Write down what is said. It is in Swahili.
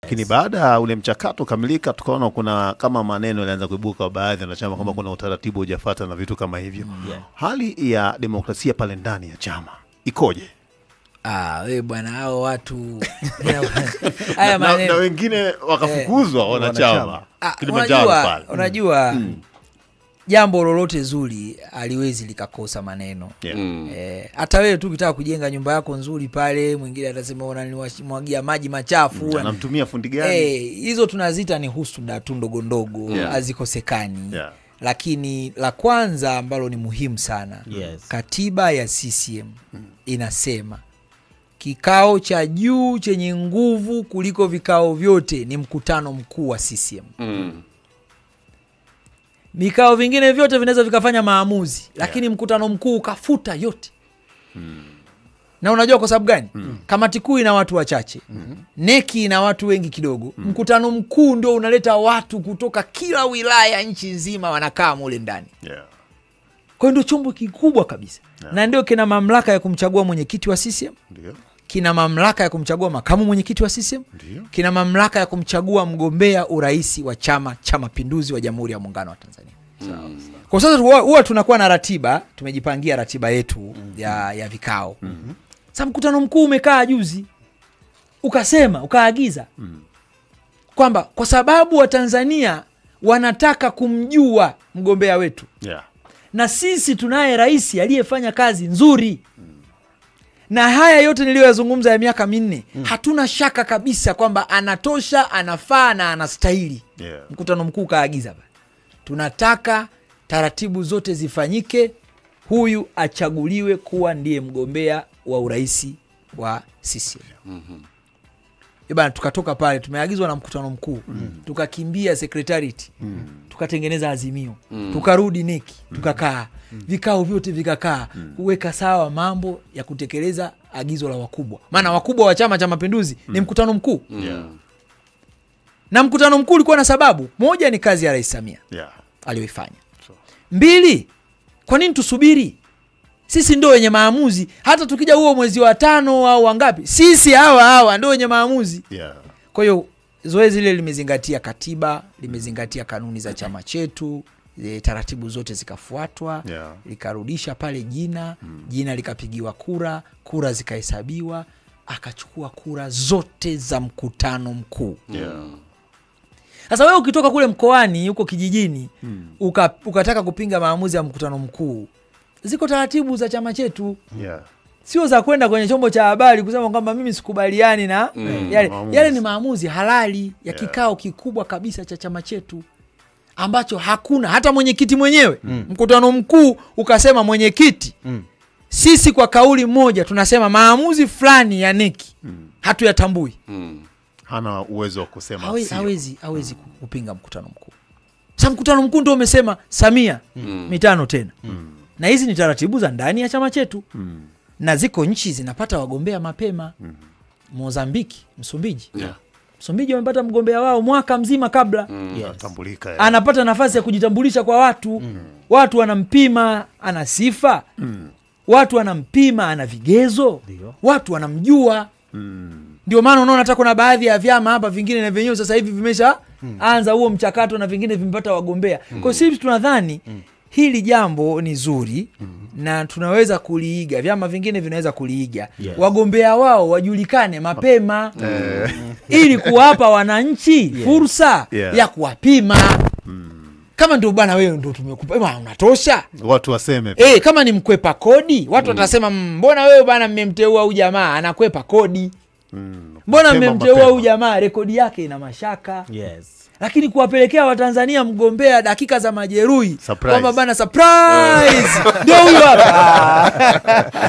Lakini baada ya ule mchakato kamilika tukaona kuna kama maneno yalianza kuibuka baadhi ya wanachama kwamba kuna utaratibu hujafuata na vitu kama hivyo. Hali ya demokrasia pale ndani ya chama ikoje? Wewe bwana hao watu haya maneno na wengine wakafukuzwa wanachama. Unajua jambo lolote zuri aliwezi likakosa maneno. Hata wewe tu ukitaka kujenga nyumba yako nzuri pale, mwingine atasema unanimwagia maji machafu, anamtumia fundi gani? Hizo tunazita ni husuda tu ndogo ndogo, hazikosekani. Lakini la kwanza ambalo ni muhimu sana, katiba ya CCM inasema kikao cha juu chenye nguvu kuliko vikao vyote ni mkutano mkuu wa CCM. Mikao vingine vyote vinaweza vikafanya maamuzi, lakini mkutano mkuu kafuta yote. Na unajua kwa sababu gani? Kamati kuu ina watu wachache, neki ina watu wengi kidogo. Mkutano mkuu ndio unaleta watu kutoka kila wilaya nchi nzima wanakaa mule ndani. Kwa hiyo ndio chombo kikubwa kabisa. Na ndio kina mamlaka ya kumchagua mwenyekiti wa CCM. Kina mamlaka ya kumchagua makamu mwenyekiti wa CCM. Kina mamlaka ya kumchagua mgombea urais wa Chama cha Mapinduzi wa Jamhuri ya Muungano wa Tanzania. Kwa sasa huwa tunakuwa na ratiba, tumejipangia ratiba yetu ya vikao. Sasa mkutano mkuu umekaa juzi, ukaagiza kwamba kwa sababu wa Tanzania wanataka kumjua mgombea wetu. Na sisi tunaye rais aliyefanya kazi nzuri. Na haya yote niliyozungumza ya miaka 4, hatuna shaka kabisa kwamba anatosha, anafaa na anastahili. Mkutano mkuu kaagiza, tunataka taratibu zote zifanyike, huyu achaguliwe kuwa ndiye mgombea wa urais wa CCM. Bwana, tukatoka pale, tumeagizwa na mkutano mkuu, tukakimbia secretariat, tukatengeneza azimio, tukarudi neki, tukakaa, vikao vyote vikakaa, kuweka sawa mambo ya kutekeleza agizo la wakubwa. Maana wakubwa wa Chama cha Mapinduzi ni mkutano mkuu. Na mkutano mkuu ulikuwa na sababu. Moja ni kazi ya Rais Samia aliyoifanya. 2, kwa nini tusubiri? Sisi ndio wenye maamuzi. Hata tukija huo mwezi wa 5 au wangapi, sisi hawa ndio wenye maamuzi. Kwa hiyo zoezi lile limezingatia katiba, limezingatia kanuni za chama chetu, taratibu zote zikafuatwa, likarudisha pale jina likapigiwa kura zikahesabiwa, akachukua kura zote za mkutano mkuu. Sasa wewe ukitoka kule mkoani, huko kijijini, ukataka kupinga maamuzi ya mkutano mkuu, ziko taratibu za chama chetu. Sio za kwenda kwenye chombo cha habari kusema kwamba mimi sikubaliani na yale ni maamuzi halali ya kikao kikubwa kabisa cha chama chetu, ambacho hakuna hata mwenyekiti mwenyewe. Mkutano mkuu ukasema mwenyekiti, sisi kwa kauli moja tunasema maamuzi fulani ya neki hatuyatambui. Hana uwezo wa kusema hawezi kupinga mkutano mkuu. Sasa mkutano mkuu ndio umesema Samia mitano tena. Na hizi ni taratibu za ndani ya chama chetu. Na ziko nchi zinapata wagombea mapema. Mozambiki, Msumbiji. Msumbiji wamepata mgombea wao mwaka mzima kabla. Anapata nafasi ya kujitambulisha kwa watu. Watu wanampima ana sifa. Watu wanampima ana vigezo. Watu wanamjua. Ndio maana unaona hata kuna baadhi ya vyama hapa vingine na venyewe sasa hivi vimesha anza huo mchakato na vingine vimepata wagombea. Kwa sisi tunadhani hili jambo ni zuri na tunaweza kuliiga, vyama vingine vinaweza kuliiga. Wagombea wao wajulikane mapema ili kuwapa wananchi fursa ya kuwapima. Kama ndio bwana wewe ndio tumekupa unatosha, watu waseme. Kama ni mkwepa kodi, watu watasema mbona wewe bwana mmemteua huyu jamaa anakwepa kodi. Mbona mmemteua huyu jamaa rekodi yake ina mashaka. Lakini kuwapelekea Watanzania mgombea dakika za majeruhi kwamba bana surprise ndio huyu hapa.